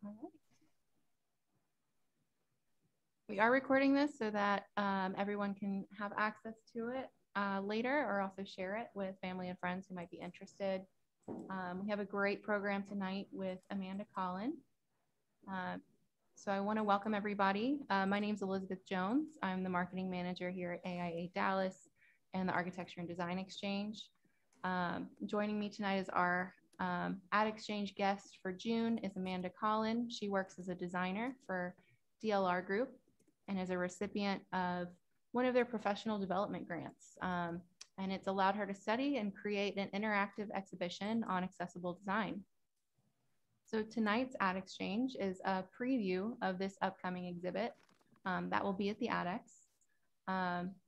All right. We are recording this so that everyone can have access to it later, or also share it with family and friends who might be interested. We have a great program tonight with Amanda Collen. So I want to welcome everybody. My name is Elizabeth Jones. I'm the marketing manager here at AIA Dallas and the Architecture and Design Exchange. Joining me tonight is our Ad Exchange guest for June is Amanda Collen. She works as a designer for DLR Group and is a recipient of one of their professional development grants. And it's allowed her to study and create an interactive exhibition on accessible design. So tonight's Ad Exchange is a preview of this upcoming exhibit that will be at the ADEX.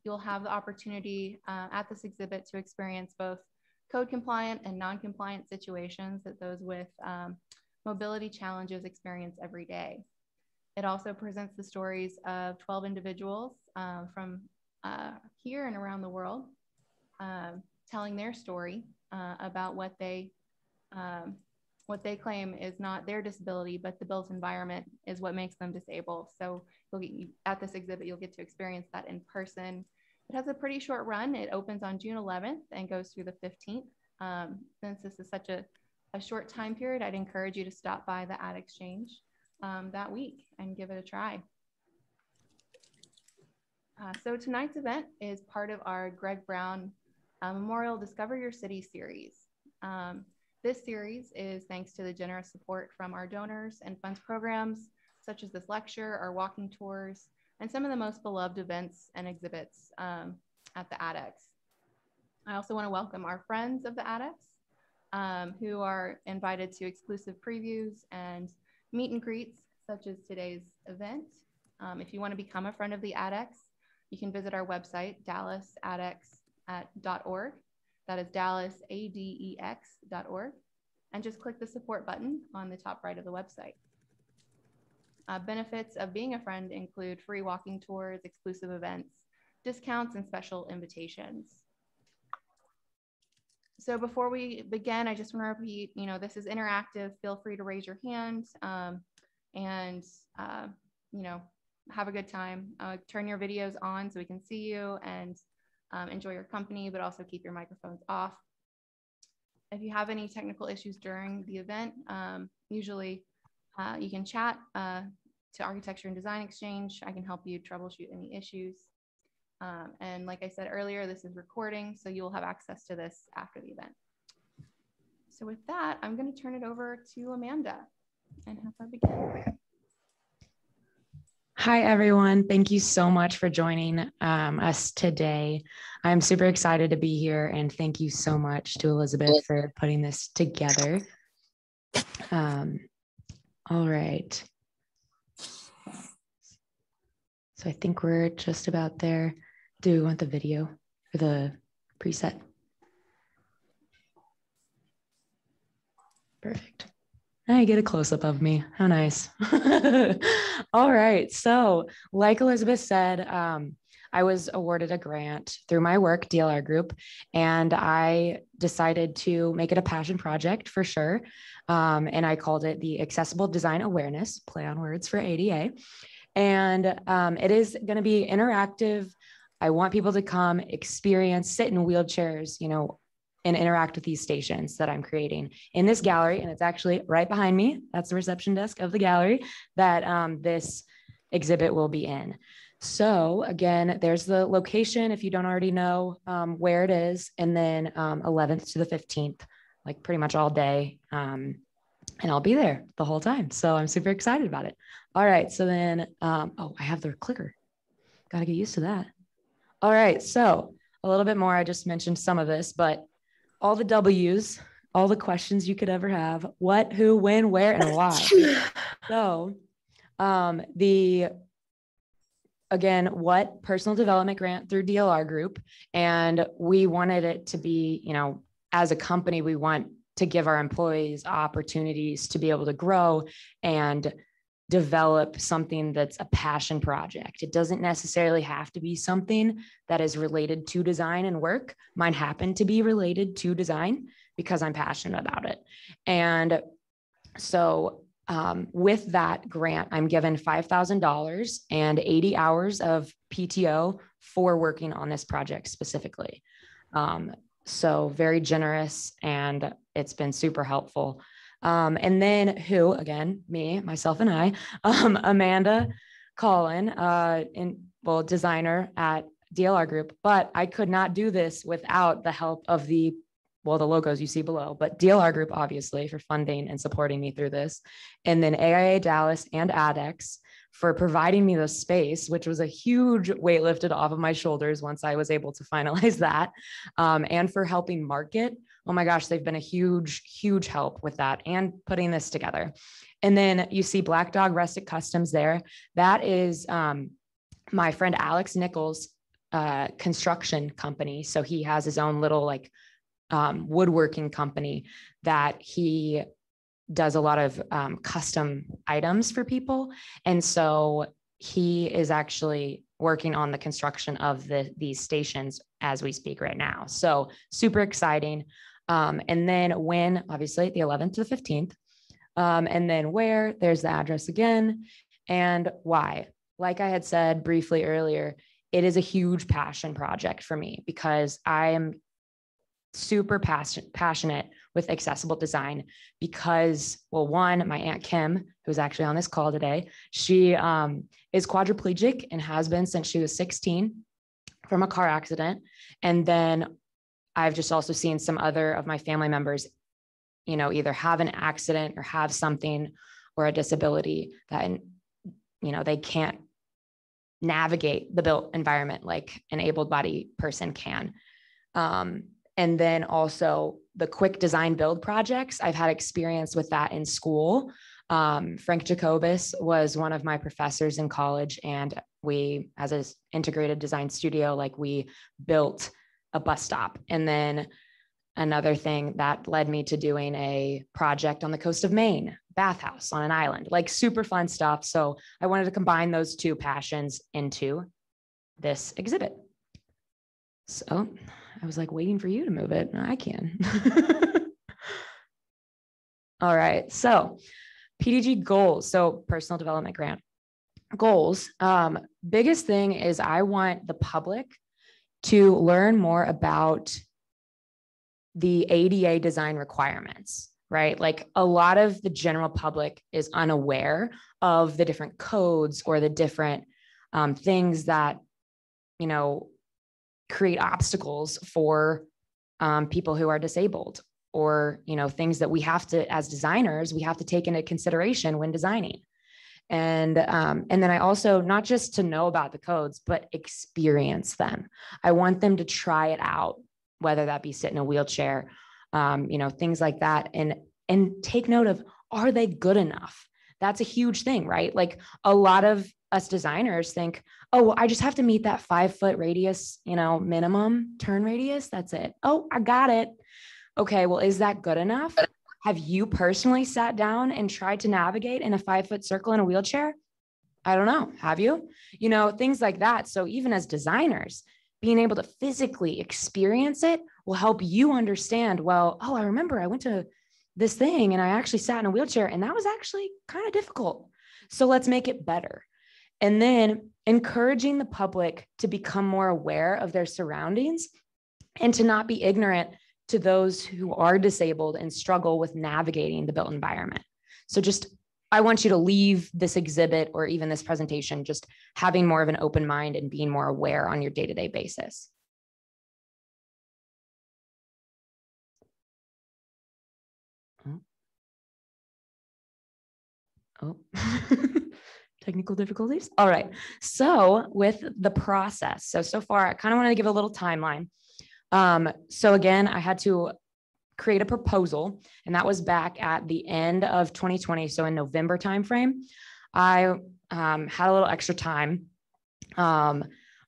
You'll have the opportunity at this exhibit to experience both code compliant and non-compliant situations that those with mobility challenges experience every day. It also presents the stories of 12 individuals from here and around the world telling their story about what they claim is not their disability, but the built environment is what makes them disabled. So at this exhibit, you'll get to experience that in person. It has a pretty short run. It opens on June 11th and goes through the 15th. Since this is such a short time period, I'd encourage you to stop by the Ad Exchange that week and give it a try. So tonight's event is part of our Greg Brown Memorial Discover Your City series. This series is thanks to the generous support from our donors and funds programs, such as this lecture, our walking tours, and some of the most beloved events and exhibits at the ADEX. I also want to welcome our friends of the ADEX who are invited to exclusive previews and meet and greets, such as today's event. If you want to become a friend of the ADEX, you can visit our website, dallasadex.org. That is dallasadex.org, and just click the support button on the top right of the website. Benefits of being a friend include free walking tours, exclusive events, discounts, and special invitations. So before we begin, I just want to repeat, this is interactive. Feel free to raise your hand and have a good time. Turn your videos on so we can see you and enjoy your company, but also keep your microphones off. If you have any technical issues during the event, usually you can chat to Architecture and Design Exchange. I can help you troubleshoot any issues. And like I said earlier, this is recording, so you'll have access to this after the event. So with that, I'm going to turn it over to Amanda and have her begin. Hi, everyone. Thank you so much for joining us today. I'm super excited to be here, and thank you so much to Elizabeth for putting this together. All right. So I think we're just about there. Do we want the video or the preset? Perfect. I get a close-up of me. How nice. All right. So like Elizabeth said, I was awarded a grant through my work, DLR Group, and I decided to make it a passion project for sure. And I called it the Accessible Design Awareness, play on words for ADA. And it is going to be interactive. I want people to come experience, sit in wheelchairs, and interact with these stations that I'm creating in this gallery. And it's actually right behind me. That's the reception desk of the gallery that this exhibit will be in. So again, there's the location if you don't already know where it is. And then 11th to the 15th, like pretty much all day. And I'll be there the whole time. So I'm super excited about it. All right. So then, oh, I have the clicker. Got to get used to that. All right. So a little bit more. I just mentioned some of this, but all the W's, all the questions you could ever have: what, who, when, where, and why. So again, what personal development grant through DLR Group. And we wanted it to be, as a company, we want to give our employees opportunities to be able to grow and develop something that's a passion project. It doesn't necessarily have to be something that is related to design and work. Mine happened to be related to design because I'm passionate about it. And so with that grant, I'm given $5,000 and 80 hours of PTO for working on this project specifically. So very generous, and it's been super helpful. And then again, me, myself, and I, Amanda Collen, designer at DLR Group, but I could not do this without the help of the logos you see below, but DLR Group, obviously, for funding and supporting me through this. And then AIA Dallas and ADEX for providing me the space, which was a huge weight lifted off of my shoulders once I was able to finalize that. And for helping market. Oh my gosh, they've been a huge, huge help with that and putting this together. And then you see Black Dog Rustic Customs there. That is my friend Alex Nichols' construction company. So he has his own little woodworking company that he does a lot of custom items for people. And so he is actually working on the construction of these stations as we speak right now. So super exciting. And then when, obviously, the 11th to the 15th, and then where, there's the address again, and why. Like I had said briefly earlier, it is a huge passion project for me because I am super passionate with accessible design because, well, one, my Aunt Kim, who's actually on this call today, she is quadriplegic and has been since she was 16 from a car accident. And then I've just also seen some other of my family members, either have an accident or have something or a disability that, they can't navigate the built environment like an able-bodied person can. And then also the quick design build projects. I've had experience with that in school. Frank Jacobus was one of my professors in college, and we, as an integrated design studio, we built a bus stop. And then another thing that led me to doing a project on the coast of Maine, bathhouse on an island, super fun stuff. So I wanted to combine those two passions into this exhibit. So I was waiting for you to move it. I can. All right. So PDG goals. So personal development grant goals. Biggest thing is I want the public to learn more about the ADA design requirements, right? A lot of the general public is unaware of the different codes or the different things that, create obstacles for people who are disabled, or, things that we have to, as designers, we have to take into consideration when designing. And then I also, not just to know about the codes, but experience them. I want them to try it out, whether that be sit in a wheelchair, things like that, and take note of, are they good enough? That's a huge thing, right? A lot of us designers think, oh, well, I just have to meet that 5-foot radius, minimum turn radius. That's it. Oh, I got it. Okay. Well, is that good enough? Have you personally sat down and tried to navigate in a 5-foot circle in a wheelchair? I don't know. Have you? Things like that. So even as designers, being able to physically experience it will help you understand, well, oh, I remember I went to this thing and I actually sat in a wheelchair and that was actually kind of difficult. So let's make it better. And then encouraging the public to become more aware of their surroundings and to not be ignorant to those who are disabled and struggle with navigating the built environment. So I want you to leave this exhibit or even this presentation just having more of an open mind and being more aware on your day-to-day basis. Oh. Technical difficulties. All right. So with the process, so far, I kind of want to give a little timeline. So again, I had to create a proposal, and that was back at the end of 2020. So in November timeframe, I had a little extra time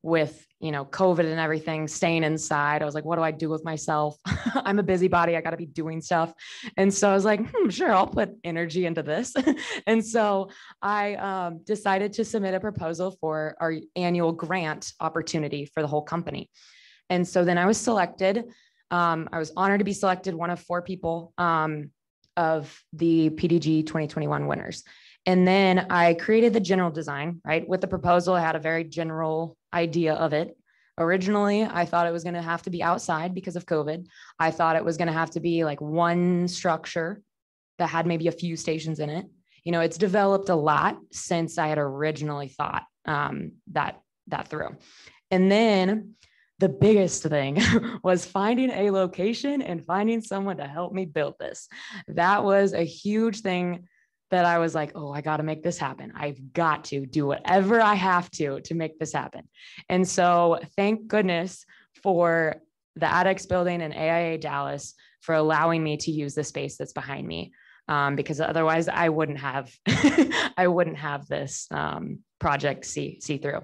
with, COVID and everything, staying inside. I was like, what do I do with myself? I'm a busybody. I got to be doing stuff. And so I was like, sure, I'll put energy into this. And so I decided to submit a proposal for our annual grant opportunity for the whole company. And so then I was selected. I was honored to be selected, one of 4 people of the PDG 2021 winners. And then I created the general design, right? With the proposal, I had a very general idea of it. Originally, I thought it was going to have to be outside because of COVID. I thought it was going to have to be like one structure that had maybe a few stations in it. You know, it's developed a lot since I had originally thought that through. And then the biggest thing was finding a location and finding someone to help me build this. That was a huge thing that I was like, oh, I got to make this happen. I've got to do whatever I have to make this happen. And so thank goodness for the ADEX building and AIA Dallas for allowing me to use the space that's behind me. Because otherwise I wouldn't have, I wouldn't have this project see through.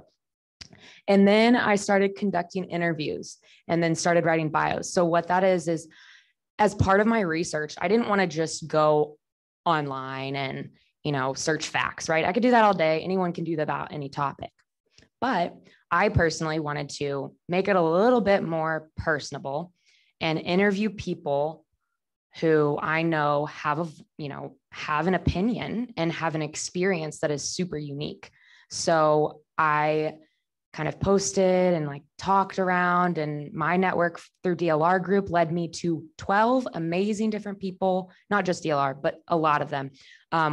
And then I started conducting interviews and then started writing bios. So what that is as part of my research, I didn't want to just go online and, you know, search facts, right? I could do that all day. Anyone can do that about any topic. But I personally wanted to make it a little bit more personable and interview people who I know have an opinion and have an experience that is super unique. So I kind of posted and like talked around, and my network through DLR group led me to 12 amazing different people, not just DLR, but a lot of them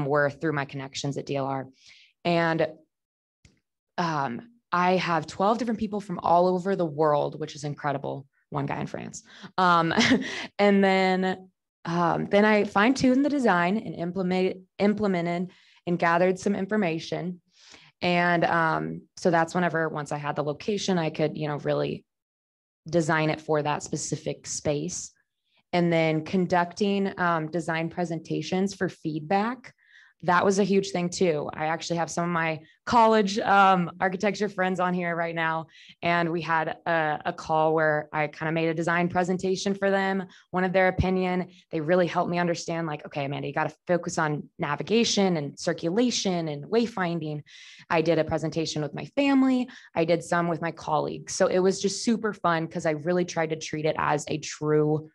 were through my connections at DLR. And I have 12 different people from all over the world, which is incredible. One guy in France. And then I fine-tuned the design and implemented and gathered some information. And so that's once I had the location, I could, you know, really design it for that specific space. And then conducting design presentations for feedback. That was a huge thing too. I actually have some of my college architecture friends on here right now. And we had a call where I kind of made a design presentation for them, wanted their opinion. They really helped me understand like, okay, Amanda, you got to focus on navigation and circulation and wayfinding. I did a presentation with my family. I did some with my colleagues. So it was just super fun because I really tried to treat it as a true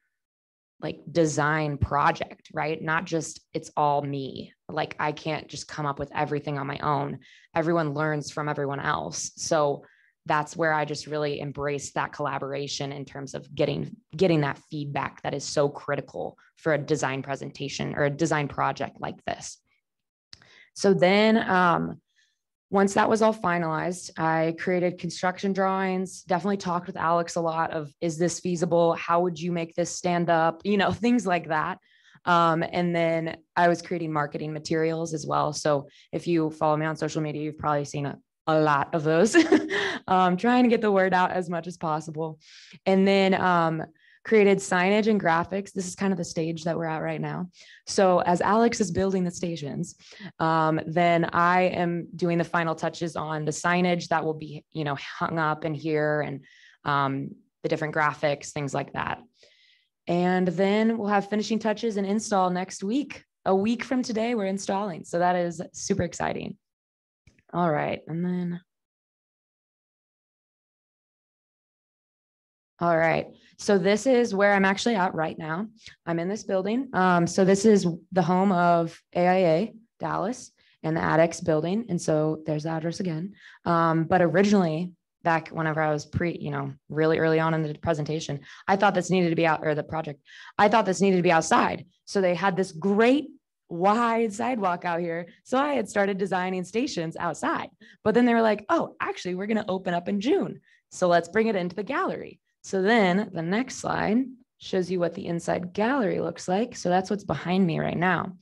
like design project, right? Not just it's all me. Like I can't just come up with everything on my own. Everyone learns from everyone else. So that's where I just really embraced that collaboration in terms of getting that feedback that is so critical for a design presentation or a design project like this. So then once that was all finalized, I created construction drawings, definitely talked with Alex a lot of, is this feasible? How would you make this stand up? You know, things like that. And then I was creating marketing materials as well. So if you follow me on social media, you've probably seen a lot of those, trying to get the word out as much as possible. And then created signage and graphics. This is kind of the stage that we're at right now. So as Alex is building the stations, then I am doing the final touches on the signage that will be, you know, hung up in here and the different graphics, things like that. And then we'll have finishing touches and install next week. A week from today, we're installing. So that is super exciting. All right. And then, all right. So this is where I'm actually at right now. I'm in this building. So this is the home of AIA Dallas and the ADEX building. And so there's the address again. But originally, back whenever I was really early on in the presentation, I thought this needed to be out, or the project, I thought this needed to be outside. So they had this great wide sidewalk out here. So I had started designing stations outside, but then they were like, oh, actually, we're going to open up in June. So let's bring it into the gallery. So then the next slide shows you what the inside gallery looks like. So that's what's behind me right now.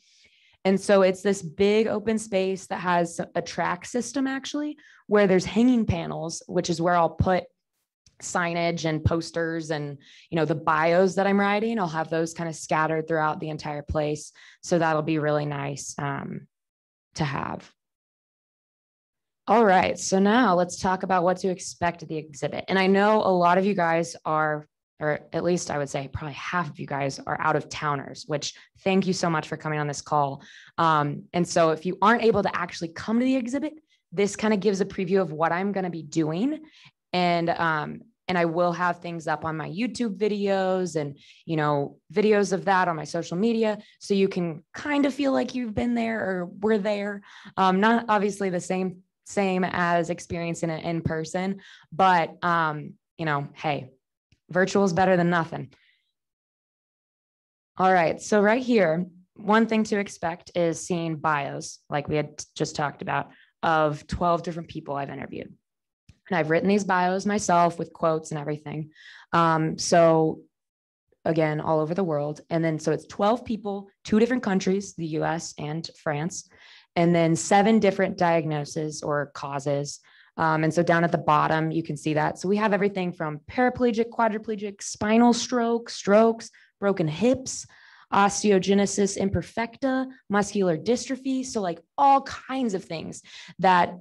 And so it's this big open space that has a track system actually, where there's hanging panels, which is where I'll put signage and posters and, you know, the bios that I'm writing. I'll have those kind of scattered throughout the entire place. So that'll be really nice to have. All right, so now let's talk about what to expect at the exhibit. And I know a lot of you guys are, or at least I would say probably half of you guys are out of towners, which thank you so much for coming on this call. And so if you aren't able to actually come to the exhibit, this kind of gives a preview of what I'm going to be doing. And And I will have things up on my YouTube videos and, videos of that on my social media. So you can kind of feel like you've been there or were there. Not obviously the same as experiencing it in person, but, hey, virtual is better than nothing. All right. So right here, one thing to expect is seeing bios, like we had just talked about, of 12 different people I've interviewed. And I've written these bios myself with quotes and everything. So again, all over the world. And then, so it's 12 people, 2 different countries, the US and France, and then 7 different diagnoses or causes. And so down at the bottom, you can see that. So we have everything from paraplegic, quadriplegic, spinal strokes, broken hips, osteogenesis imperfecta, muscular dystrophy. So like all kinds of things that,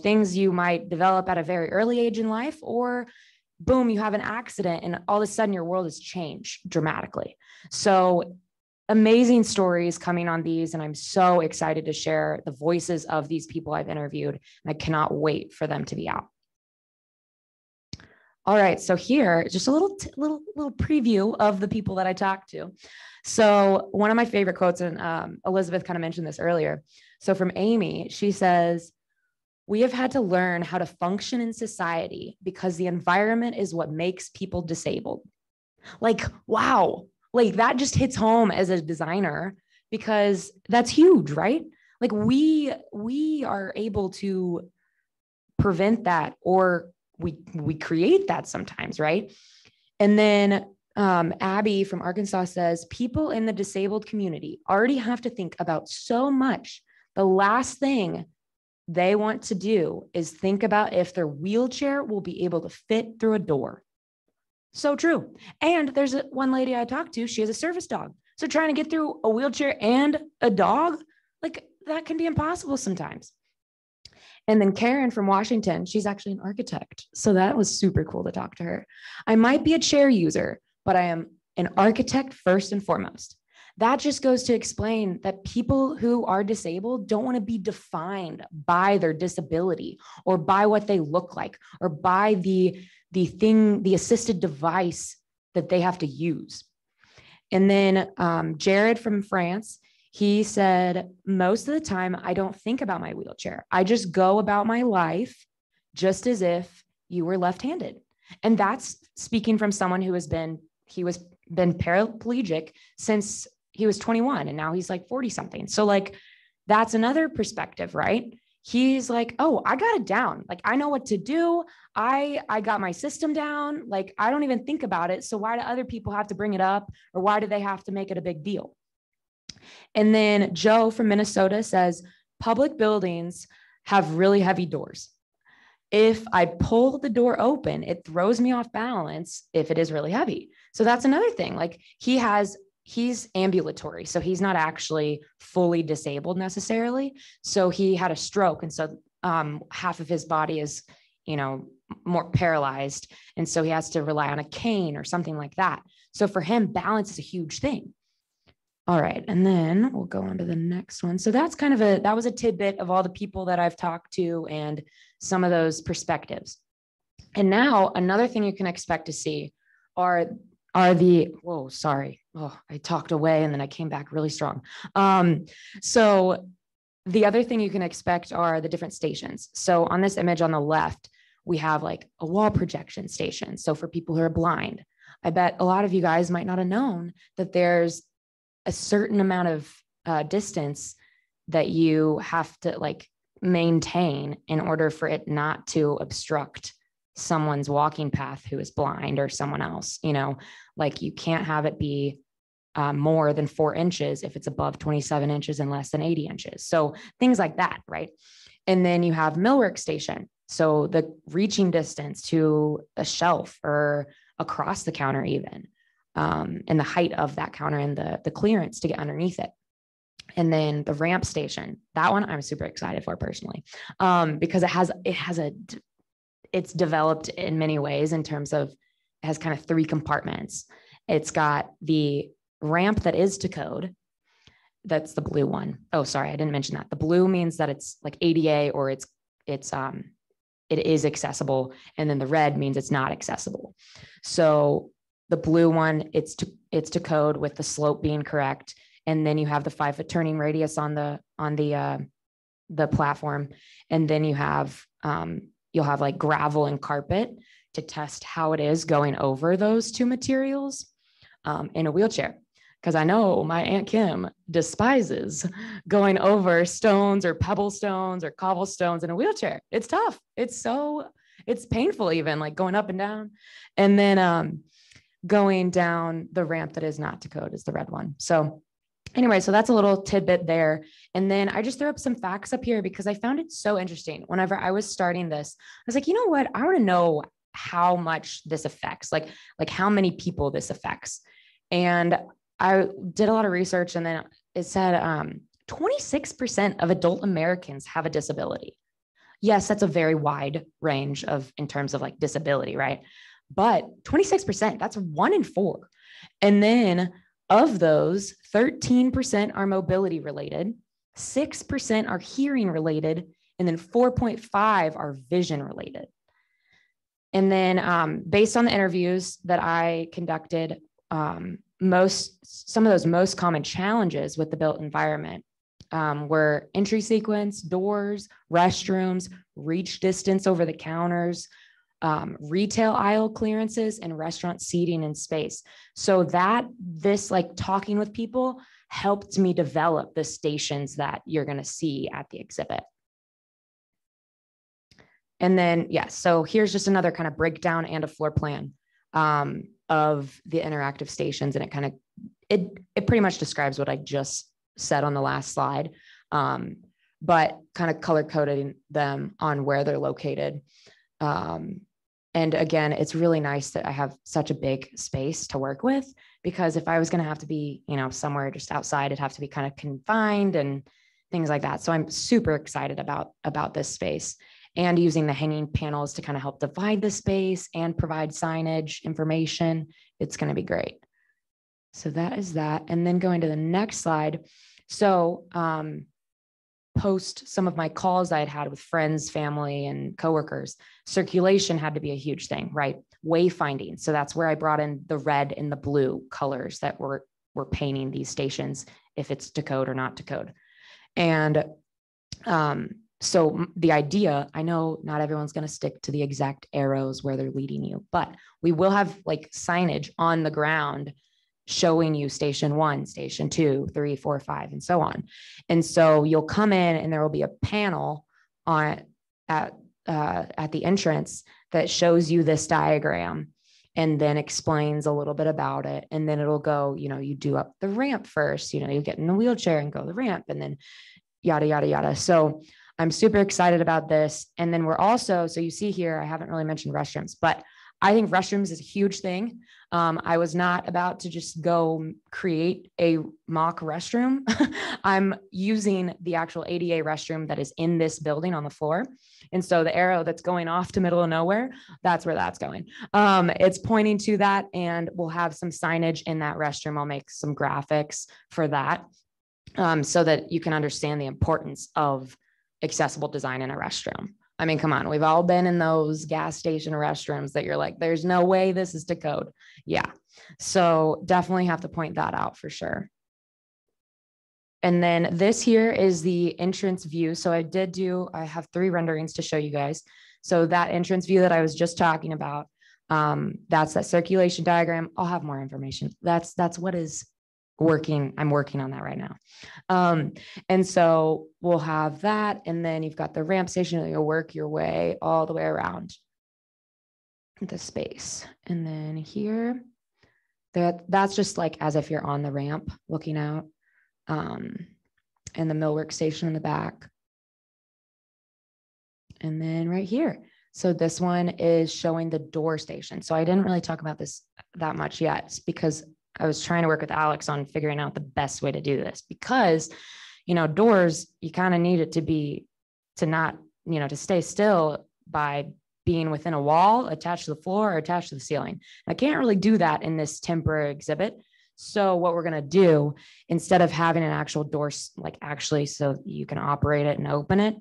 things you might develop at a very early age in life, or boom, you have an accident and all of a sudden your world has changed dramatically. So amazing stories coming on these. And I'm so excited to share the voices of these people I've interviewed. And I cannot wait for them to be out. All right, so here, just a little preview of the people that I talked to. So one of my favorite quotes, and Elizabeth kind of mentioned this earlier. So from Amy, she says, "We have had to learn how to function in society because the environment is what makes people disabled." Like, wow, like that just hits home as a designer, because that's huge, right? Like we are able to prevent that, or we create that sometimes, right? And then Abby from Arkansas says, "People in the disabled community already have to think about so much. The last thing they want to do is think about if their wheelchair will be able to fit through a door." So true. And there's one lady I talked to, she has a service dog. So trying to get through a wheelchair and a dog, like that can be impossible sometimes. And then Karen from Washington, she's actually an architect. So that was super cool to talk to her. "I might be a chair user, but I am an architect first and foremost." That just goes to explain that people who are disabled don't want to be defined by their disability or by what they look like or by the assisted device that they have to use. And then Jared from France, he said, "Most of the time, I don't think about my wheelchair. I just go about my life just as if you were left-handed." And that's speaking from someone who has been paraplegic since he was 21, and now he's like 40 something. So like, that's another perspective, right? He's like, "Oh, I got it down. Like, I know what to do. I got my system down. Like, I don't even think about it. So why do other people have to bring it up, or why do they have to make it a big deal?" And then Joe from Minnesota says, "Public buildings have really heavy doors. If I pull the door open, it throws me off balance if it is really heavy." So that's another thing. Like he's ambulatory. So he's not actually fully disabled necessarily. So he had a stroke. And so half of his body is, more paralyzed. And so he has to rely on a cane or something like that. So for him, balance is a huge thing. All right. And then we'll go on to the next one. So that's that was a tidbit of all the people that I've talked to and some of those perspectives. And now another thing you can expect to see are whoa, sorry. Oh, I talked away and then I came back really strong. So the other thing you can expect are the different stations. So on this image on the left, we have like a wall projection station. So for people who are blind, I bet a lot of you guys might not have known that there's a certain amount of distance that you have to like maintain in order for it not to obstruct someone's walking path who is blind or someone else. Like you can't have it be more than 4 inches if it's above 27 inches and less than 80 inches. So things like that, right? And then you have millwork station. So the reaching distance to a shelf or across the counter even, and the height of that counter and the clearance to get underneath it. And then the ramp station, that one I'm super excited for personally, because it's developed in many ways in terms of, it has kind of 3 compartments. It's got the ramp that is to code. That's the blue one. Oh, sorry, I didn't mention that. The blue means that it's like ADA or it's it is accessible. And then the red means it's not accessible. So the blue one, it's to code with the slope being correct. And then you have the 5-foot turning radius on the platform. And then you'll have like gravel and carpet to test how it is going over those two materials in a wheelchair. Because I know my Aunt Kim despises going over stones or pebble stones or cobblestones in a wheelchair. It's tough. It's painful, even like going up and down. And then going down the ramp that is not to code is the red one. So anyway, so that's a little tidbit there. And then I just threw up some facts up here because I found it so interesting. Whenever I was starting this, I was like, you know what? I want to know how much this affects, like how many people this affects. And I did a lot of research, and then it said 26% of adult Americans have a disability. Yes, that's a very wide range in terms of like disability, right? But 26%, that's 1 in 4. And then of those, 13% are mobility related, 6% are hearing related, and then 4.5 are vision related. And then based on the interviews that I conducted, some of those most common challenges with the built environment were entry sequence, doors, restrooms, reach distance over the counters, retail aisle clearances, and restaurant seating and space. So this like talking with people helped me develop the stations that you're going to see at the exhibit. And then, so here's just another kind of breakdown and a floor plan of the interactive stations. And it pretty much describes what I just said on the last slide, but kind of color coding them on where they're located. And again, it's really nice that I have such a big space to work with, because if I was going to have to be, somewhere just outside, it'd have to be kind of confined and things like that. So I'm super excited about this space, and using the hanging panels to kind of help divide the space and provide signage information. It's going to be great. So that is that. And then going to the next slide. So post some of my calls I had with friends, family, and coworkers, circulation had to be a huge thing, right? Wayfinding. So that's where I brought in the red and the blue colors that we're painting these stations, if it's to code or not to code. And so the idea, I know not everyone's going to stick to the exact arrows where they're leading you, but we will have like signage on the ground showing you station 1, station 2, 3, 4, 5, and so on. And so you'll come in and there will be a panel at the entrance that shows you this diagram and then explains a little bit about it. And then it'll go, you do up the ramp first, you get in a wheelchair and go the ramp, and then yada, yada, yada. So I'm super excited about this. And then we're also, so you see here, I haven't really mentioned restrooms, but I think restrooms is a huge thing. I was not about to just go create a mock restroom. I'm using the actual ADA restroom that is in this building on the floor. And so the arrow that's going off to middle of nowhere, that's where that's going. It's pointing to that, and we'll have some signage in that restroom. I'll make some graphics for that so that you can understand the importance of accessible design in a restroom. I mean, come on, we've all been in those gas station restrooms that you're like, there's no way this is to code. Yeah. So definitely have to point that out for sure. And then this here is the entrance view. So I have 3 renderings to show you guys. So that entrance view that I was just talking about, that's that circulation diagram. I'll have more information. That's what is working. I'm working on that right now. And so we'll have that. And then you've got the ramp station that you'll work your way all the way around the space. And then here, that's just like as if you're on the ramp looking out, and the millwork station in the back. And then right here. So this one is showing the door station. So I didn't really talk about this that much yet, because I was trying to work with Alex on figuring out the best way to do this, because, doors, you kind of need it to stay still by being within a wall, attached to the floor, or attached to the ceiling. I can't really do that in this temporary exhibit. So what we're going to do, instead of having an actual door, like actually so you can operate it and open it,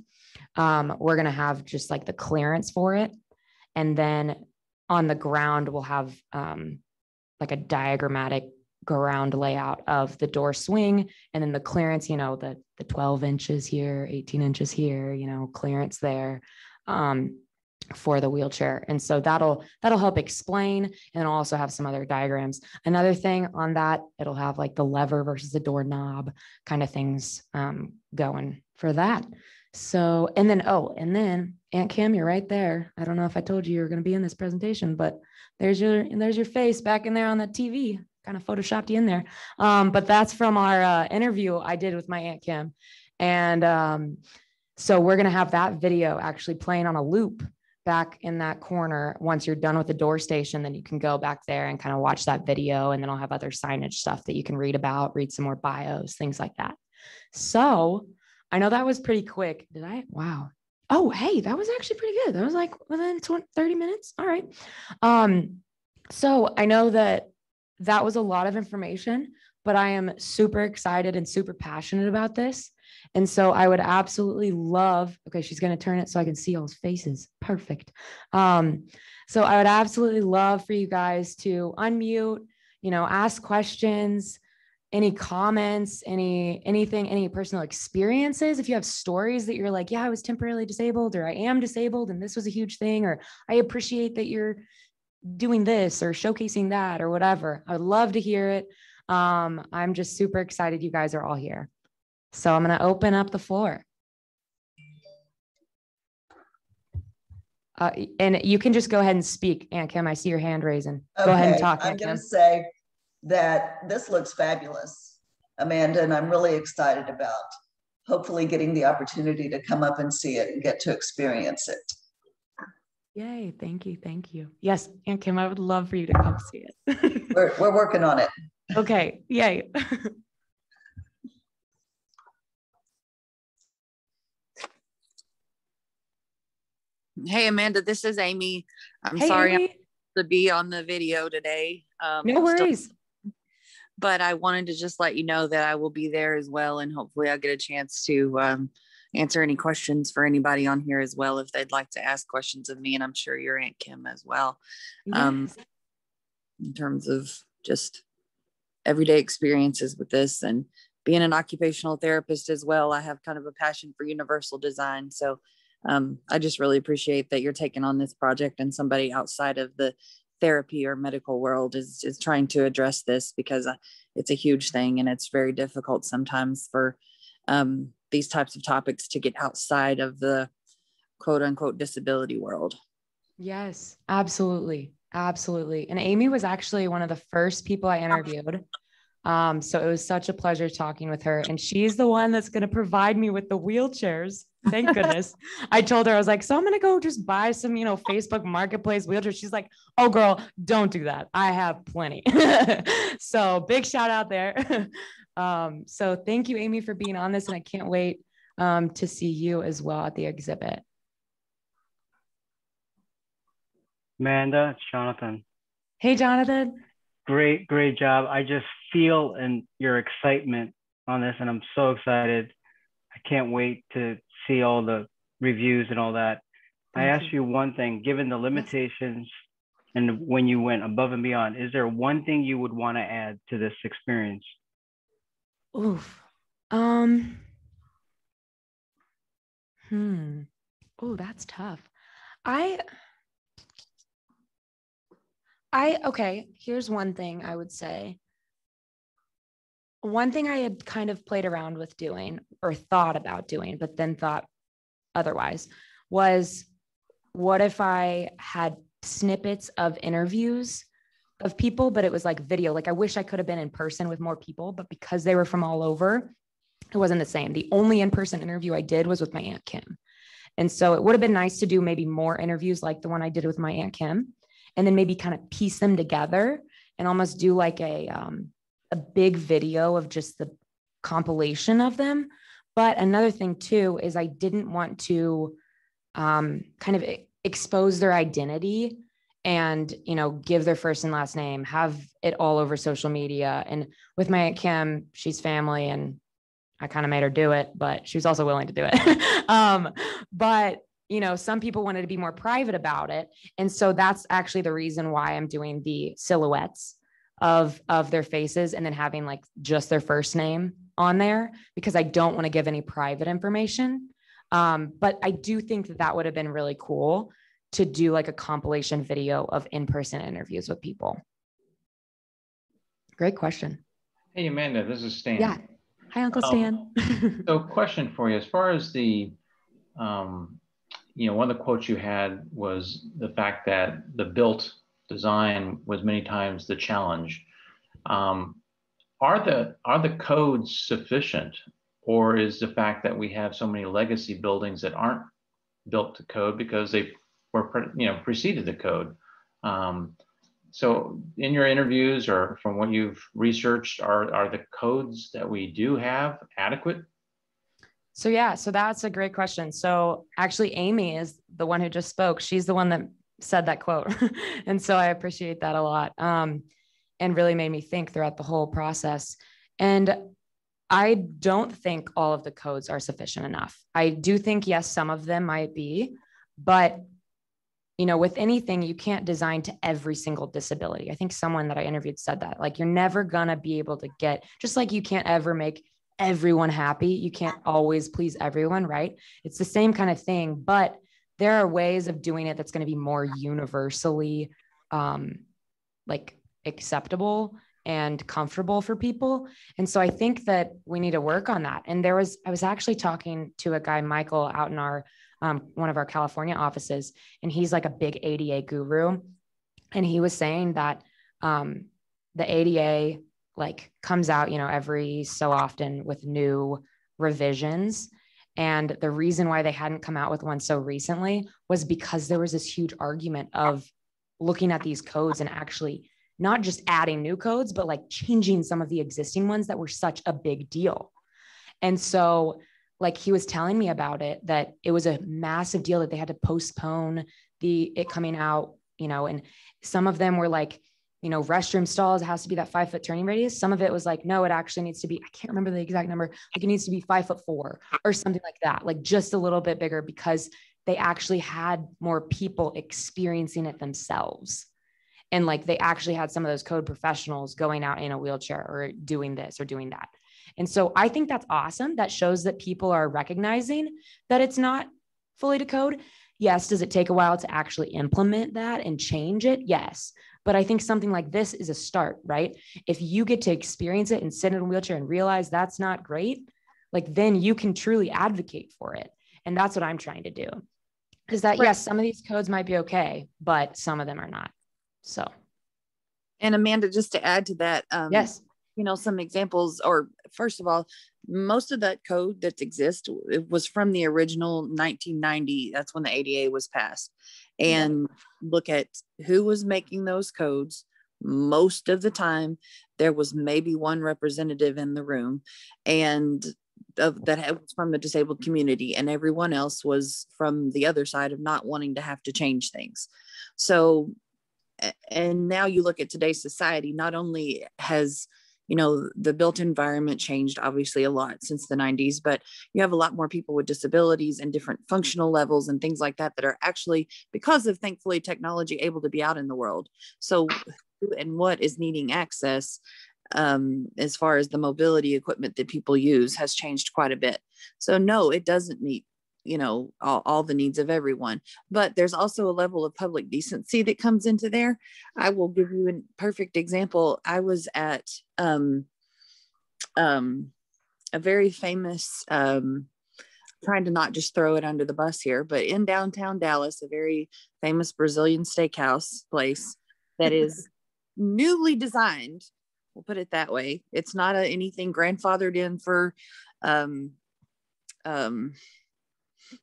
we're going to have just like the clearance for it. And then on the ground, we'll have like a diagrammatic ground layout of the door swing, and then the clearance, you know, the 12 inches here, 18 inches here, you know, clearance there for the wheelchair. And so that'll help explain, and it'll also have some other diagrams. Another thing on that, it'll have like the lever versus the doorknob kind of things going for that. So, and then Aunt Kim, you're right there. I don't know if I told you were going to be in this presentation, but there's your face back in there on the TV. Kind of photoshopped you in there. But that's from our interview I did with my Aunt Kim. And so we're going to have that video actually playing on a loop back in that corner. Once you're done with the door station, then you can go back there and kind of watch that video. And then I'll have other signage stuff that you can read about, read some more bios, things like that. So I know that was pretty quick. Wow. Oh, hey, that was actually pretty good. That was like within 30 minutes. All right. So I know that was a lot of information, but I am super excited and super passionate about this. And so I would absolutely love, okay, she's going to turn it so I can see all's faces. Perfect. So I would absolutely love for you guys to unmute, you know, ask questions, any comments, anything, any personal experiences. If you have stories that you're like, yeah, I was temporarily disabled, or I am disabled and this was a huge thing, or I appreciate that you're doing this or showcasing that or whatever. I would love to hear it. I'm just super excited you guys are all here. So I'm going to open up the floor. And you can just go ahead and speak. Aunt Kim, I see your hand raising. Okay, go ahead and talk. I'm going to say that this looks fabulous, Amanda, and I'm really excited about hopefully getting the opportunity to come up and see it and get to experience it. Yay. Thank you. Thank you. Yes, Aunt Kim, I would love for you to come see it. We're working on it. Okay. Yay. Hey, Amanda, this is Amy. I'm hey, sorry Amy. to be on the video today. No worries. But I wanted to just let you know that I will be there as well. And hopefully I'll get a chance to answer any questions for anybody on here as well, if they'd like to ask questions of me. And I'm sure your Aunt Kim as well. Yes. In terms of just everyday experiences with this, and being an occupational therapist as well, I have kind of a passion for universal design. So I just really appreciate that you're taking on this project, and somebody outside of the therapy or medical world is trying to address this, because it's a huge thing, and it's very difficult sometimes for these types of topics to get outside of the quote unquote disability world. Yes, absolutely. Absolutely. And Amy was actually one of the first people I interviewed. So it was such a pleasure talking with her, and she's the one that's going to provide me with the wheelchairs. Thank goodness. I told her, I was like, so I'm going to go just buy some, you know, Facebook Marketplace wheelchairs. She's like, oh girl, don't do that. I have plenty. So big shout out there. So thank you, Amy, for being on this. And I can't wait to see you as well at the exhibit. Amanda, it's Jonathan. Hey, Jonathan. Great job. I just feel your excitement on this, and I'm so excited. I can't wait to see all the reviews and all that. I asked you one thing, given the limitations and when you went above and beyond, is there one thing you would want to add to this experience? Oof. Oh, that's tough. Okay, here's one thing I would say. One thing I had kind of played around with doing, or thought about doing, but then thought otherwise, was what if I had snippets of interviews of people, but it was like video. Like I wish I could have been in person with more people, but because they were from all over, it wasn't the same. The only in-person interview I did was with my Aunt Kim. And so it would have been nice to do maybe more interviews like the one I did with my Aunt Kim, and then maybe kind of piece them together and almost do like a big video of just the compilation of them. But another thing too, is I didn't want to kind of expose their identity and, you know, give their first and last name, have it all over social media. And with my Aunt Kim, she's family, and I kind of made her do it, but she was also willing to do it. But some people wanted to be more private about it. And so that's actually the reason why I'm doing the silhouettes of their faces and then having like just their first name on there, because I don't want to give any private information. But I do think that would have been really cool to do like a compilation video of in-person interviews with people. Great question. Hey, Amanda, this is Stan. Yeah. Hi, Uncle Stan. So question for you, as far as the, one of the quotes you had was the fact that the built design was many times the challenge. Are the codes sufficient, or is the fact that we have so many legacy buildings that aren't built to code because they were, preceded the code? So in your interviews or from what you've researched, are the codes that we do have adequate? So that's a great question. So actually Amy is the one who just spoke. She's the one that said that quote. And so I appreciate that a lot. And really made me think throughout the whole process. And I don't think all of the codes are sufficient enough. I do think, yes, some of them might be, but with anything, you can't design to every single disability. I think someone that I interviewed said that, like, you're never going to be able to get, just like you can't ever make everyone happy. You can't always please everyone, right? It's the same kind of thing, but there are ways of doing it that's going to be more universally like acceptable and comfortable for people. And so I think that we need to work on that. And I was actually talking to a guy, Michael, out in our one of our California offices, and he's like a big ADA guru. And he was saying that the ADA like comes out, every so often with new revisions. And the reason why they hadn't come out with one so recently was because there was this huge argument of looking at these codes and actually not just adding new codes, but like changing some of the existing ones that were such a big deal. And so like he was telling me about it, that it was a massive deal that they had to postpone it coming out, and some of them were like, restroom stalls, it has to be that 5 foot turning radius. Some of it was like, no, it actually needs to be, I can't remember the exact number. Like it needs to be 5'4" or something like that, like just a little bit bigger, because they actually had more people experiencing it themselves. And like, they actually had some of those code professionals going out in a wheelchair or doing this or doing that. And so I think that's awesome. That shows that people are recognizing that it's not fully to code. Yes. Does it take a while to actually implement that and change it? Yes. But I think something like this is a start, right? If you get to experience it and sit in a wheelchair and realize that's not great, like then you can truly advocate for it. And that's what I'm trying to do. Is that, yes, some of these codes might be okay, but some of them are not. So. And Amanda, just to add to that, yes. Some examples, or first of all, most of that code that exists, it was from the original 1990. That's when the ADA was passed. And look at who was making those codes. Most of the time, there was maybe one representative in the room, and that was from the disabled community, and everyone else was from the other side of not wanting to have to change things. So, and now you look at today's society, not only has the built environment changed obviously a lot since the 90s, but you have a lot more people with disabilities and different functional levels and things like that are actually, because of thankfully technology, able to be out in the world. So who and what is needing access as far as the mobility equipment that people use has changed quite a bit. So no, it doesn't meet all the needs of everyone, but there's also a level of public decency that comes into there. I will give you a perfect example. I was at a very famous, trying to not just throw it under the bus here, but in downtown Dallas, a very famous Brazilian steakhouse place that is newly designed. We'll put it that way. It's not anything grandfathered in for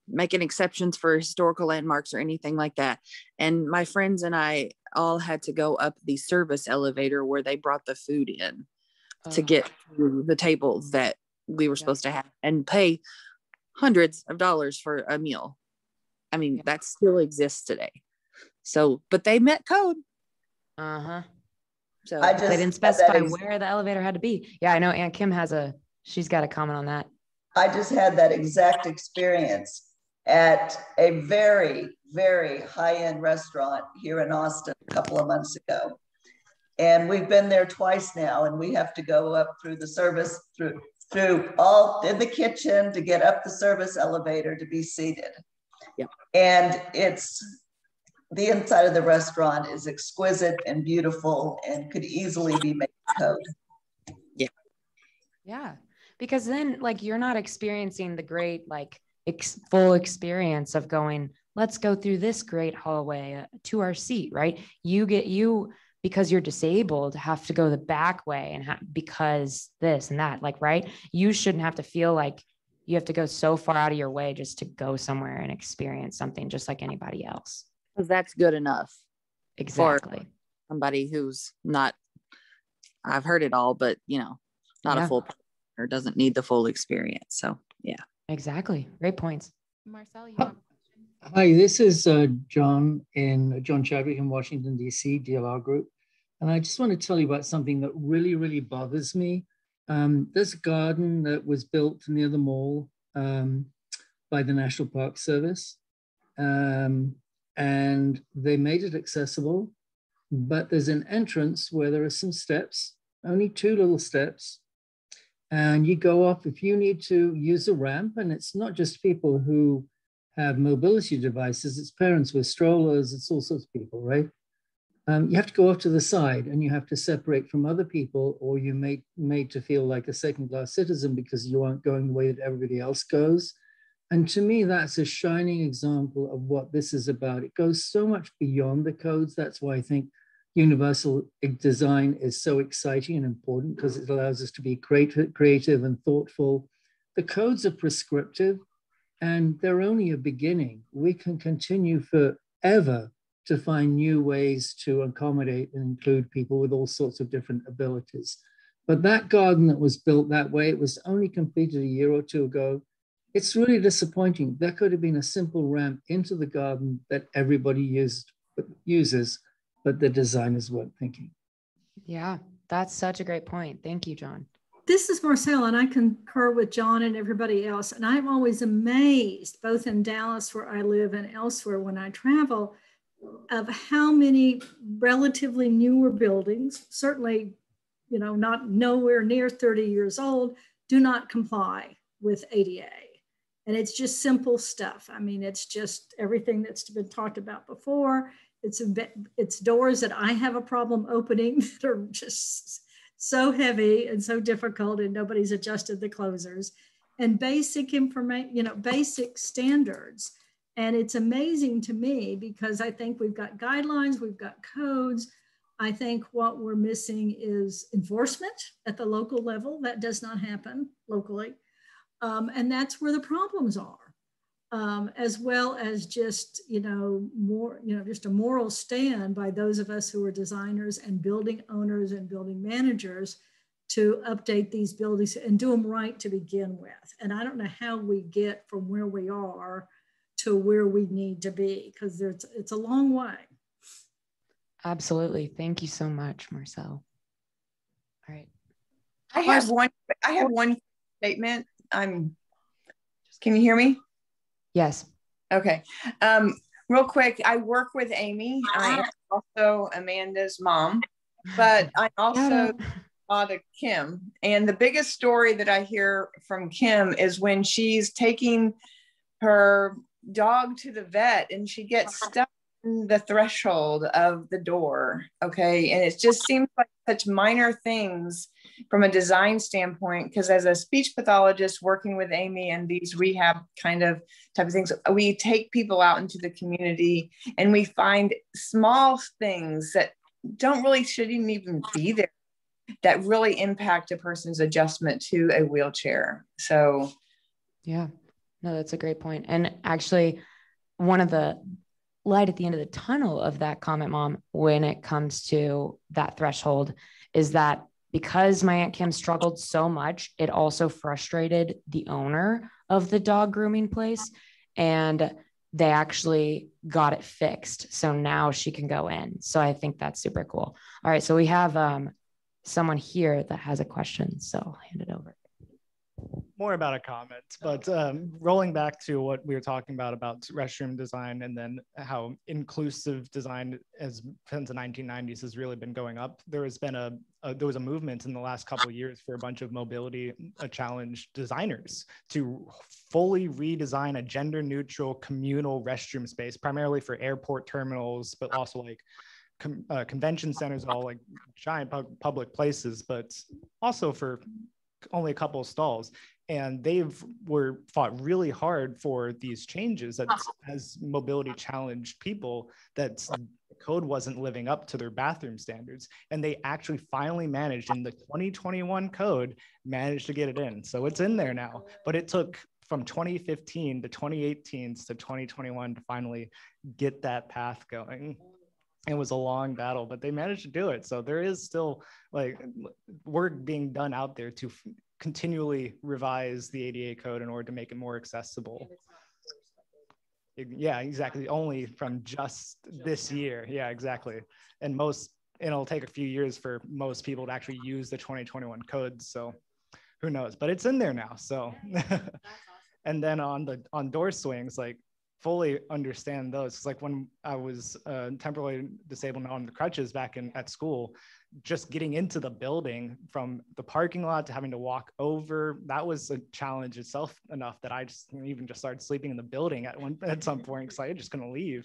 making exceptions for historical landmarks or anything like that. And my friends and I all had to go up the service elevator where they brought the food in to get to the tables that we were supposed to have, and pay hundreds of dollars for a meal. I mean, that still exists today. So, but they met code. So they didn't specify where the elevator had to be. Yeah, I know Aunt Kim has a she's got a comment on that. I just had that exact experience at a very, very high-end restaurant here in Austin a couple of months ago. And we've been there twice now, and we have to go up through the service, through all in the kitchen to get up the service elevator to be seated. Yep. And the inside of the restaurant is exquisite and beautiful and could easily be made code. Yeah. Yeah. Because then like you're not experiencing the great, like full experience of going, let's go through this great hallway to our seat, right? You, because you're disabled, have to go the back way and because this and that, like, right. You shouldn't have to feel like you have to go so far out of your way just to go somewhere and experience something just like anybody else. Because that's good enough. Exactly. For somebody who's not, I've heard it all, but not a full or doesn't need the full experience. So yeah. Exactly. Great points. Marcel, you have a question? Hi, this is John Chadwick in Washington, D.C., DLR Group. And I just want to tell you about something that really, really bothers me. There's a garden that was built near the mall by the National Park Service. And they made it accessible, but there's an entrance where there are some steps, only 2 little steps. And you go up if you need to use a ramp, and it's not just people who have mobility devices, it's parents with strollers, it's all sorts of people, right? You have to go off to the side and you have to separate from other people, or you're made to feel like a second-class citizen because you aren't going the way that everybody else goes. And to me, that's a shining example of what this is about. It goes so much beyond the codes. That's why I think universal design is so exciting and important, because it allows us to be creative and thoughtful. The codes are prescriptive and they're only a beginning. We can continue forever to find new ways to accommodate and include people with all sorts of different abilities. But that garden that was built that way, it was only completed a year or 2 ago. It's really disappointing. There could have been a simple ramp into the garden that everybody uses, but the designers weren't thinking. Yeah, that's such a great point. Thank you, John. This is Marcel, and I concur with John and everybody else. And I'm always amazed, both in Dallas, where I live, and elsewhere when I travel, of how many relatively newer buildings, certainly, not nowhere near 30 years old, do not comply with ADA. And it's just simple stuff. I mean, it's just everything that's been talked about before. It's doors that I have a problem opening that are just so heavy and so difficult, and nobody's adjusted the closers, and basic information, basic standards. And it's amazing to me because I think we've got guidelines, we've got codes. I think what we're missing is enforcement at the local level. That does not happen locally. And that's where the problems are. As well as just, just a moral stand by those of us who are designers and building owners and building managers to update these buildings and do them right to begin with. And I don't know how we get from where we are to where we need to be, because it's a long way. Absolutely. Thank you so much, Marcel. All right. I have one statement. Can you hear me? Yes. Okay. Real quick, I work with Amy. I am also Amanda's mom, but I'm also to Kim. And the biggest story that I hear from Kim is when she's taking her dog to the vet and she gets stuck in the threshold of the door. Okay. And it just seems like such minor things from a design standpoint, because as a speech pathologist working with Amy and these rehab type of things, we take people out into the community and we find small things that shouldn't even be there, that really impact a person's adjustment to a wheelchair. So yeah, no, that's a great point. And actually, one of the light at the end of the tunnel of that comment, Mom, when it comes to that threshold, is that because my Aunt Kim struggled so much, it also frustrated the owner of the dog grooming place, and they actually got it fixed. So now she can go in. So I think that's super cool. All right. So we have someone here that has a question. So I'll hand it over. more about a comment, but rolling back to what we were talking about restroom design, and then how inclusive design as since the 1990s has really been going up. There has been there was a movement in the last couple of years for a bunch of mobility challenge designers to fully redesign a gender neutral communal restroom space, primarily for airport terminals, but also like convention centers, all like giant public places, but also for only a couple of stalls. And fought really hard for these changes as mobility challenged people, that the code wasn't living up to their bathroom standards. And they actually finally managed, in the 2021 code, managed to get it in. So it's in there now, but it took from 2015 to 2018 to 2021 to finally get that path going. It was a long battle, but they managed to do it. So there is still like work being done out there to continually revise the ADA code in order to make it more accessible. Yeah, exactly. Only from just this year. Yeah, exactly. And it'll take a few years for most people to actually use the 2021 codes. So who knows, but it's in there now. So, and then on door swings, like fully understand those. It's like when I was temporarily disabled on the crutches back at school, just getting into the building from the parking lot to having to walk over, that was a challenge itself enough that I just started sleeping in the building at some point because I just couldn't leave.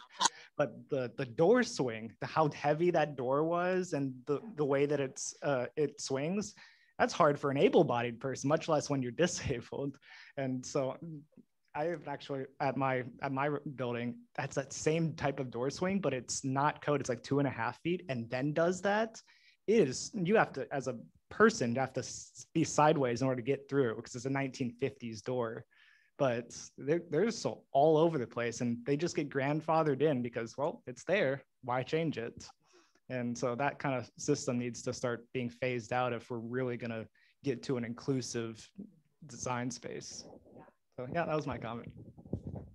But the door swing, how heavy that door was, and the way that it swings, that's hard for an able-bodied person, much less when you're disabled. And so I have actually at my building, that's that same type of door swing, but it's not code. It's like 2.5 feet, and then does that. You have to, as a person, you have to be sideways in order to get through, because it's a 1950s door. But they're so all over the place, and they just get grandfathered in because, well, it's there. Why change it? And so that kind of system needs to start being phased out if we're really going to get to an inclusive design space. So yeah, that was my comment.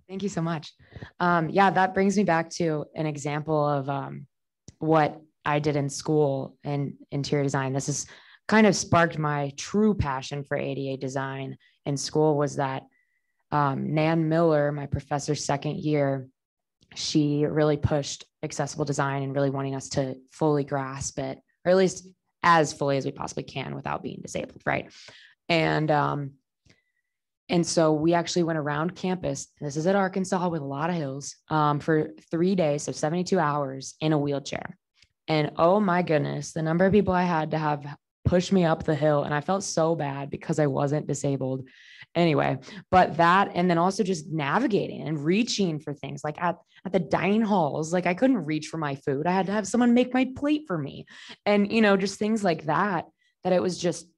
Thank you so much. Yeah, that brings me back to an example of what I did in school in interior design. This has kind of sparked my true passion for ADA design in school. Was that Nan Miller, my professor's second year, she really pushed accessible design and really wanting us to fully grasp it, or at least as fully as we possibly can without being disabled, right? And so we actually went around campus. This is at Arkansas with a lot of hills for 3 days, so 72 hours in a wheelchair. And oh my goodness, the number of people I had to have push me up the hill. And I felt so bad because I wasn't disabled anyway, but that, and then also just navigating and reaching for things like at the dining halls, like I couldn't reach for my food. I had to have someone make my plate for me. And, just things like that it was just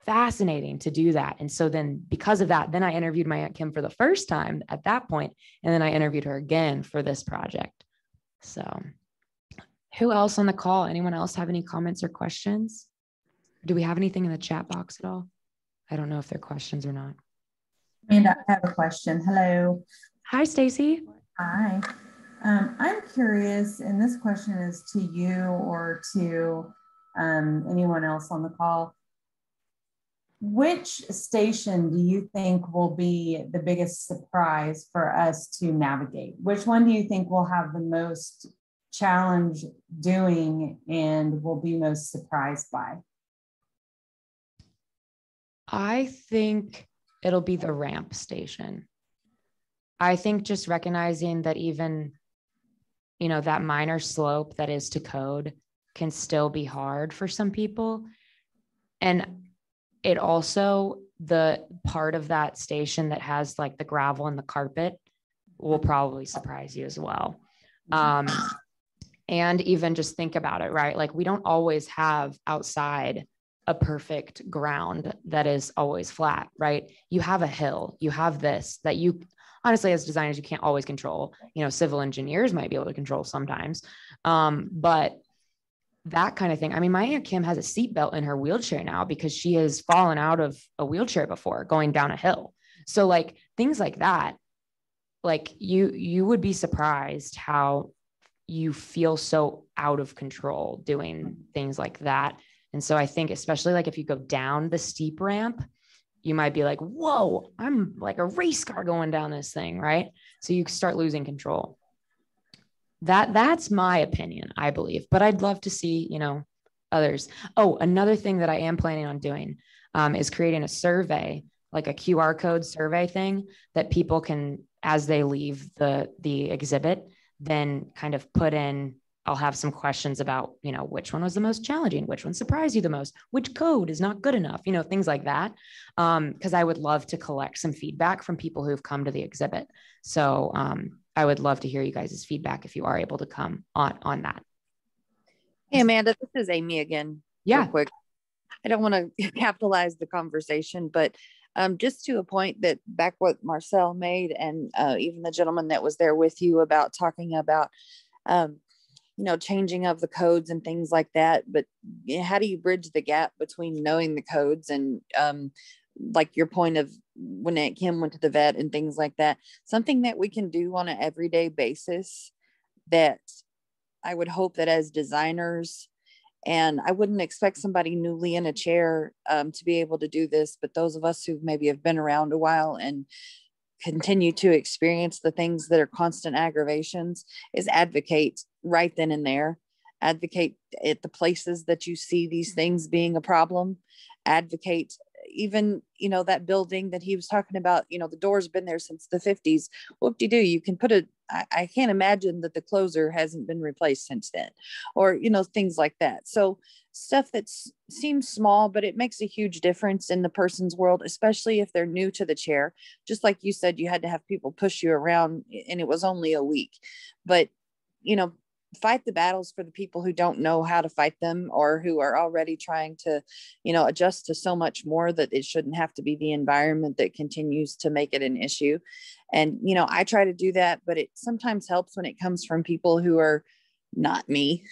fascinating to do that. And so then because of that, then I interviewed my Aunt Kim for the first time at that point, and then I interviewed her again for this project. So who else on the call? Anyone else have any comments or questions? Do we have anything in the chat box at all? I don't know if they're questions or not. Amanda, I have a question. Hello. Hi, Stacy. Hi. I'm curious, and this question is to you or to anyone else on the call. Which station do you think will be the biggest surprise for us to navigate? Which one do you think will have the most challenge doing and will be most surprised by? I think it'll be the ramp station. I think just recognizing that even, that minor slope that is to code can still be hard for some people. And it also, the part of that station that has like the gravel and the carpet will probably surprise you as well. And even just think about it, right? Like we don't always have outside a perfect ground that is always flat, right? You have a hill, you have this that you honestly, as designers, you can't always control. Civil engineers might be able to control sometimes, but that kind of thing. I mean, my Aunt Kim has a seatbelt in her wheelchair now because she has fallen out of a wheelchair before going down a hill. So like things like that, like you would be surprised how you feel so out of control doing things like that. And so I think especially like if you go down the steep ramp, you might be like, whoa, I'm like a race car going down this thing, right? So you start losing control. That's my opinion, I believe, but I'd love to see, others. Oh, another thing that I am planning on doing is creating a survey, like a QR code survey thing that people can, as they leave the exhibit, then kind of put in. I'll have some questions about, which one was the most challenging, which one surprised you the most, which code is not good enough, things like that. Because I would love to collect some feedback from people who've come to the exhibit. So I would love to hear you guys' feedback if you are able to come on that. Hey, Amanda, this is Amy again. Yeah. Real quick. I don't want to capitalize the conversation, but just to a point that back what Marcel made, and even the gentleman that was there with you about talking about, changing of the codes and things like that. But how do you bridge the gap between knowing the codes and like your point of when Kim went to the vet and things like that, something that we can do on an everyday basis that I would hope that as designers, and I wouldn't expect somebody newly in a chair to be able to do this, but those of us who maybe have been around a while and continue to experience the things that are constant aggravations is advocate right then and there, advocate at the places that you see these things being a problem, advocate even, that building that he was talking about, the door's been there since the 50s. Whoop-de-doo, you can put I can't imagine that the closer hasn't been replaced since then, or, things like that. So stuff that seems small, but it makes a huge difference in the person's world, especially if they're new to the chair. Just like you said, you had to have people push you around and it was only a week, but, fight the battles for the people who don't know how to fight them or who are already trying to, adjust to so much more that it shouldn't have to be the environment that continues to make it an issue. And, I try to do that, but it sometimes helps when it comes from people who are not me.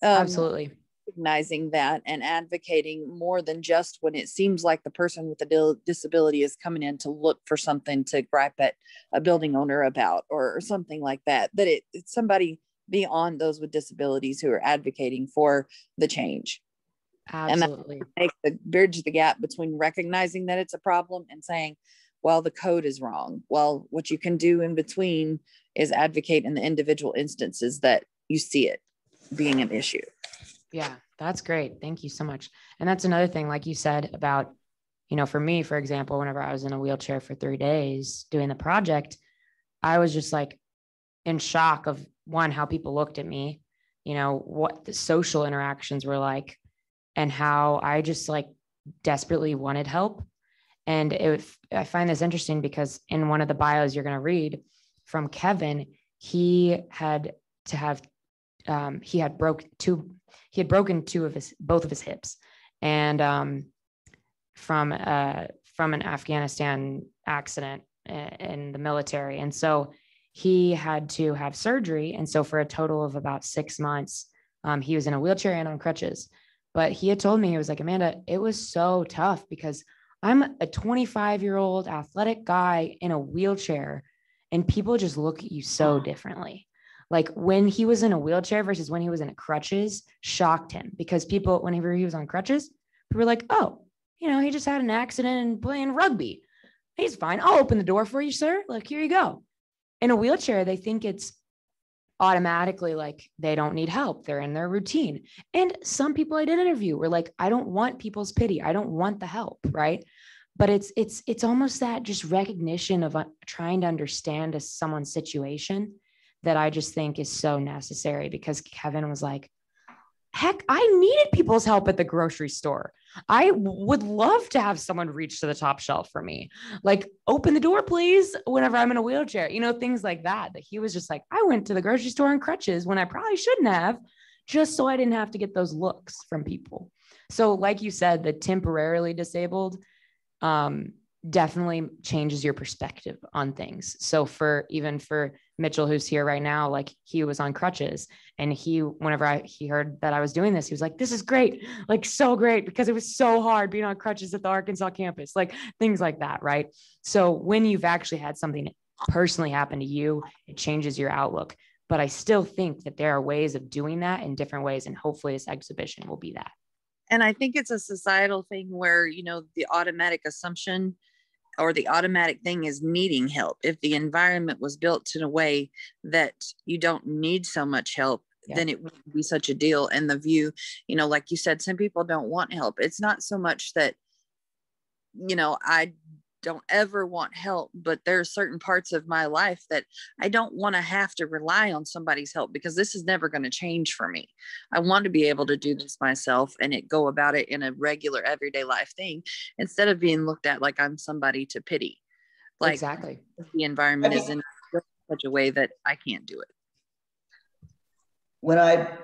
Absolutely. Recognizing that and advocating more than just when it seems like the person with the disability is coming in to look for something to gripe at a building owner about or something like that, that it's somebody beyond those with disabilities who are advocating for the change. Absolutely. And bridge the gap between recognizing that it's a problem and saying, well, the code is wrong. Well, what you can do in between is advocate in the individual instances that you see it being an issue. Yeah, that's great. Thank you so much. And that's another thing, like you said about, for me, for example, whenever I was in a wheelchair for 3 days doing the project, I was just like in shock of one, how people looked at me, what the social interactions were like, and how I just like desperately wanted help. And I find this interesting because in one of the bios you're going to read from Kevin, he had broken both of his hips, and from an Afghanistan accident in the military. And so he had to have surgery. And so for a total of about 6 months, he was in a wheelchair and on crutches. But he had told me, he was like, Amanda, it was so tough because I'm a 25-year-old athletic guy in a wheelchair, and people just look at you so differently. Like when he was in a wheelchair versus when he was in a crutches shocked him, because people, whenever he was on crutches, people were like, oh, he just had an accident and playing rugby. He's fine. I'll open the door for you, sir. Like, here you go. In a wheelchair, they think it's automatically like they don't need help. They're in their routine. And some people I did interview were like, I don't want people's pity. I don't want the help. Right. But it's almost that just recognition of trying to understand someone's situation that I just think is so necessary, because Kevin was like, heck, I needed people's help at the grocery store. I would love to have someone reach to the top shelf for me. Like, open the door, please, whenever I'm in a wheelchair, things like that, that he was just like, I went to the grocery store in crutches when I probably shouldn't have, just so I didn't have to get those looks from people. So like you said, the temporarily disabled definitely changes your perspective on things. So for Mitchell, who's here right now, like he was on crutches, and whenever he heard that I was doing this, he was like, this is great. Like, so great, because it was so hard being on crutches at the Arkansas campus, like things like that. Right. So when you've actually had something personally happen to you, it changes your outlook. But I still think that there are ways of doing that in different ways. And hopefully this exhibition will be that. And I think it's a societal thing where, you know, the automatic assumption or the automatic thing is needing help. If the environment was built in a way that you don't need so much help, then it wouldn't be such a deal. And the view, you know, like you said, some people don't want help. It's not so much that, you know, I don't ever want help, but there are certain parts of my life that I don't want to have to rely on somebody's help, because this is never going to change for me. I want to be able to do this myself and go about it in a regular everyday life thing, instead of being looked at like I'm somebody to pity. Like, exactly. The environment is in such a way that I can't do it. When I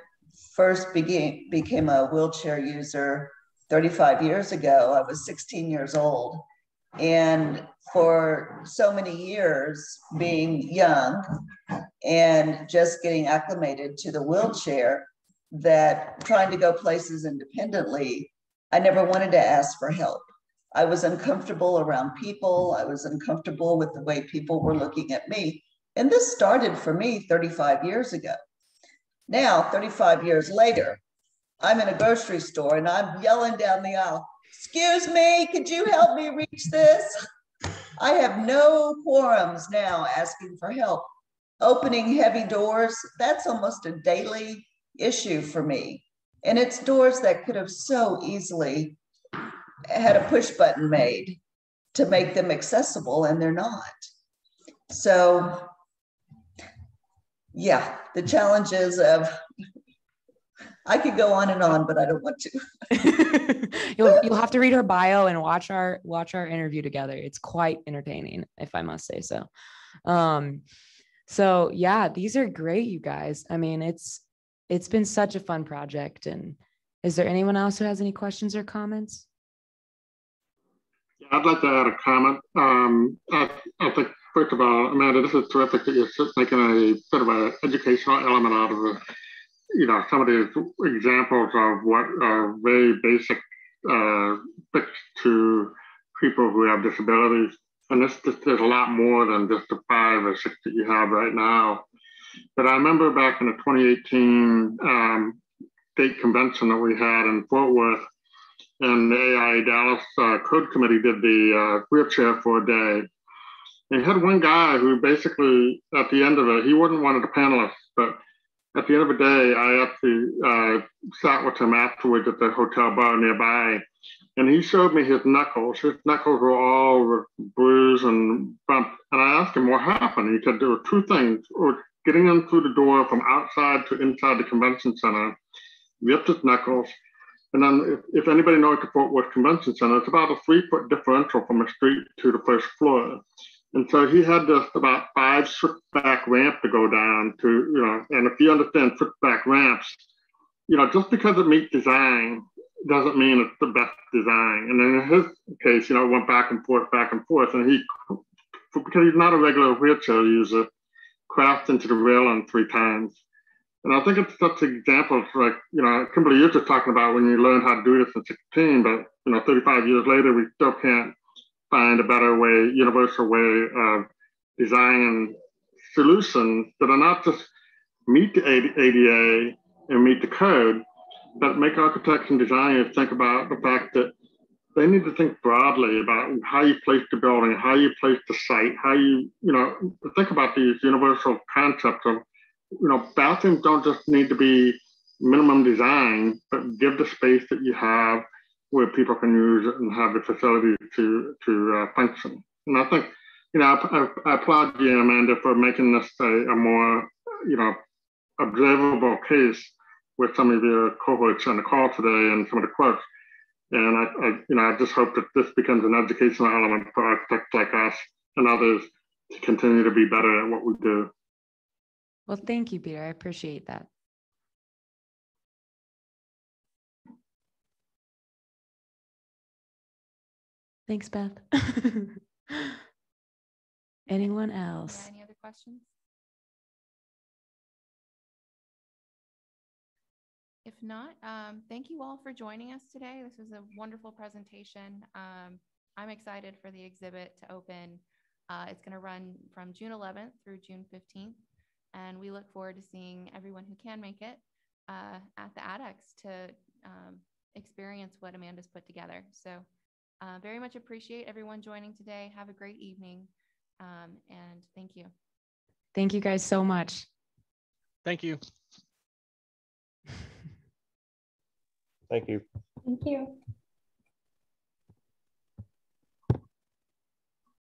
first became a wheelchair user 35 years ago, I was 16 years old. And for so many years, being young and just getting acclimated to the wheelchair, that trying to go places independently, I never wanted to ask for help. I was uncomfortable around people. I was uncomfortable with the way people were looking at me. And this started for me 35 years ago. Now, 35 years later, I'm in a grocery store and I'm yelling down the aisle, "Excuse me, could you help me reach this?" I have no quorums now asking for help. Opening heavy doors, that's almost a daily issue for me. And it's doors that could have so easily had a push button made to make them accessible, and they're not. So, yeah, the challenges of, I could go on and on, but I don't want to. You'll have to read her bio and watch our interview together. It's quite entertaining, if I must say so. So yeah, these are great, you guys. I mean, it's been such a fun project. And is there anyone else who has any questions or comments? Yeah, I'd like to add a comment. I think, first of all, Amanda, this is terrific that you're making a sort of an educational element out of the, you know, some of these examples of what are very basic fix to people who have disabilities. And there's a lot more than just the 5 or 6 that you have right now. But I remember back in the 2018 state convention that we had in Fort Worth, and the AI Dallas Code Committee did the wheelchair for a day. And you had one guy who basically, at the end of it, he wasn't one of the panelists, but at the end of the day, I actually sat with him afterwards at the hotel bar nearby, and he showed me his knuckles. His knuckles were all bruised and bumped. And I asked him what happened. He said there were 2 things: or getting in through the door from outside to inside the convention center, ripped his knuckles. And then if anybody knows the Fort Worth Convention Center, it's about a 3-foot differential from the street to the first floor. And so he had this about 5 switchback ramp to go down to, you know, and if you understand switchback ramps, you know, just because it meets design doesn't mean it's the best design. And then in his case, you know, it went back and forth, and he, because he's not a regular wheelchair user, crashed into the railing 3 times. And I think it's such examples, like, you know, Kimberly, you're just talking about when you learn how to do this at 16, but, you know, 35 years later, we still can't find a better way, universal way of designing solutions that are not just meet the ADA and meet the code, but make architects and designers think about the fact that they need to think broadly about how you place the building, how you place the site, how you know, think about these universal concepts of, you know, bathrooms don't just need to be minimum design, but give the space that you have where people can use it and have the facility to function. And I think, you know, I applaud you, Amanda, for making this a more, you know, observable case with some of your cohorts on the call today and some of the quotes. And I just hope that this becomes an educational element for architects like us and others to continue to be better at what we do. Well, thank you, Peter. I appreciate that. Thanks, Beth. Anyone else? Yeah, any other questions? If not, thank you all for joining us today. This was a wonderful presentation. I'm excited for the exhibit to open. It's going to run from June 11th through June 15th. And we look forward to seeing everyone who can make it at the ADEX to experience what Amanda's put together. So very much appreciate everyone joining today. Have a great evening. And thank you. Thank you guys so much. Thank you. Thank you. Thank you.